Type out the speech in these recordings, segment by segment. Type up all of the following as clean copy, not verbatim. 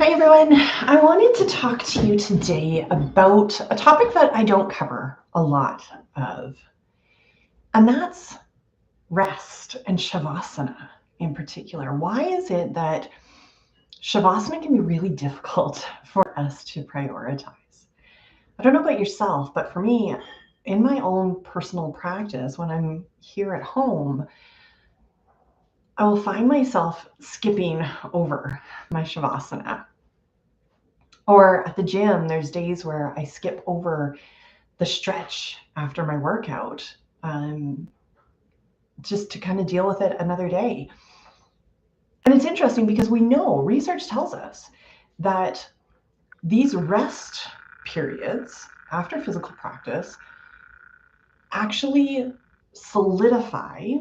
Hi everyone, I wanted to talk to you today about a topic that I don't cover a lot of, and that's rest and Shavasana in particular. Why is it that Shavasana can be really difficult for us to prioritize? I don't know about yourself, but for me, in my own personal practice, when I'm here at home, I will find myself skipping over my Shavasana. Or at the gym, there's days where I skip over the stretch after my workout, just to kind of deal with it another day. And it's interesting because we know research tells us that these rest periods after physical practice actually solidify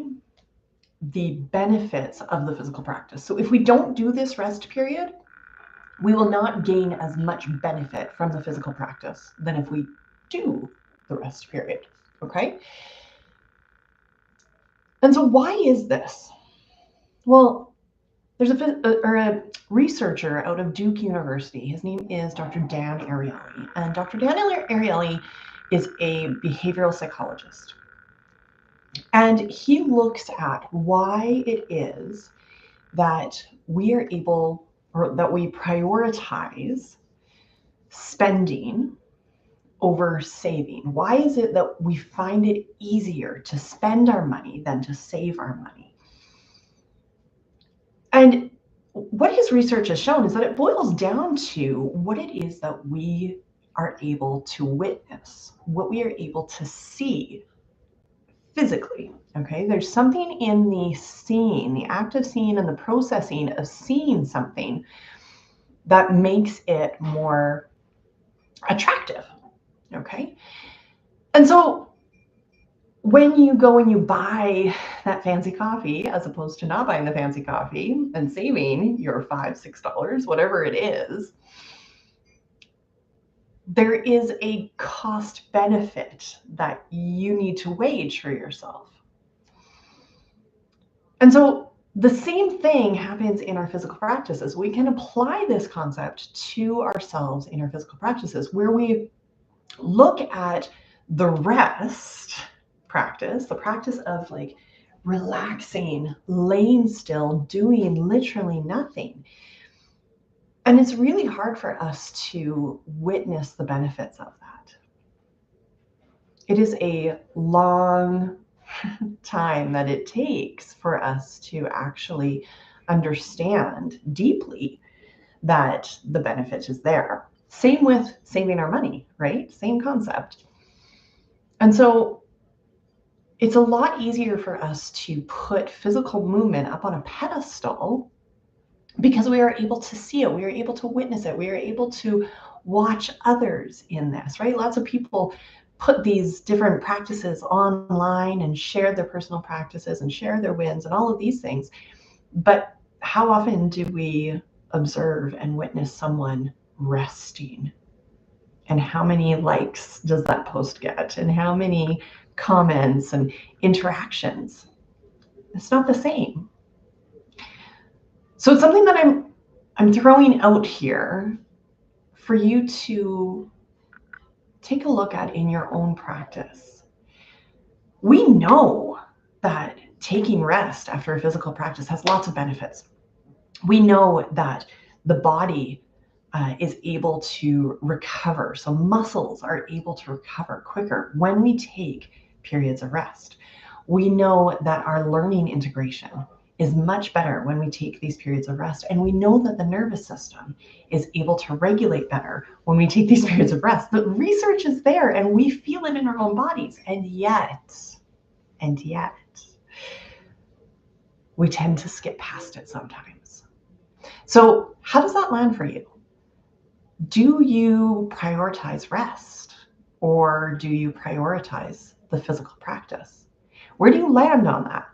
the benefits of the physical practice. So if we don't do this rest period, we will not gain as much benefit from the physical practice than if we do the rest period. Okay? And so why is this? Well, there's a researcher out of Duke University. His name is Dr. Dan Ariely. And Dr. Dan Ariely is a behavioral psychologist. And he looks at why it is that we are able, or that we prioritize spending over saving. Why is it that we find it easier to spend our money than to save our money? And what his research has shown is that it boils down to what it is that we are able to witness, what we are able to see physically. Okay, there's something in the seeing, the act of seeing and the processing of seeing something that makes it more attractive. Okay, and so when you go and you buy that fancy coffee, as opposed to not buying the fancy coffee and saving your $5, $6, whatever it is, there is a cost benefit that you need to wage for yourself. And so the same thing happens in our physical practices. We can apply this concept to ourselves in our physical practices, where we look at the rest practice, the practice of like relaxing, laying still, doing literally nothing. And it's really hard for us to witness the benefits of that. It is a long time that it takes for us to actually understand deeply that the benefit is there. Same with saving our money, right? Same concept. And so it's a lot easier for us to put physical movement up on a pedestal because we are able to see it, we are able to witness it, we are able to watch others in this, right? Lots of people put these different practices online and share their personal practices and share their wins and all of these things. But how often do we observe and witness someone resting? And how many likes does that post get? And how many comments and interactions? It's not the same. So it's something that I'm throwing out here for you to take a look at in your own practice. We know that taking rest after a physical practice has lots of benefits. We know that the body is able to recover. So muscles are able to recover quicker when we take periods of rest. We know that our learning integration is much better when we take these periods of rest. And we know that the nervous system is able to regulate better when we take these periods of rest. The research is there and we feel it in our own bodies. And yet, we tend to skip past it sometimes. So how does that land for you? Do you prioritize rest or do you prioritize the physical practice? Where do you land on that?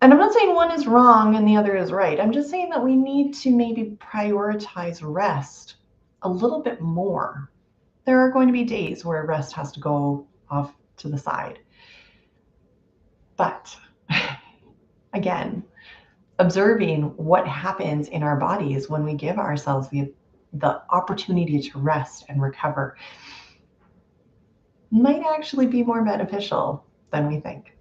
And I'm not saying one is wrong and the other is right. I'm just saying that we need to maybe prioritize rest a little bit more. There are going to be days where rest has to go off to the side. But again, observing what happens in our bodies when we give ourselves the opportunity to rest and recover might actually be more beneficial than we think.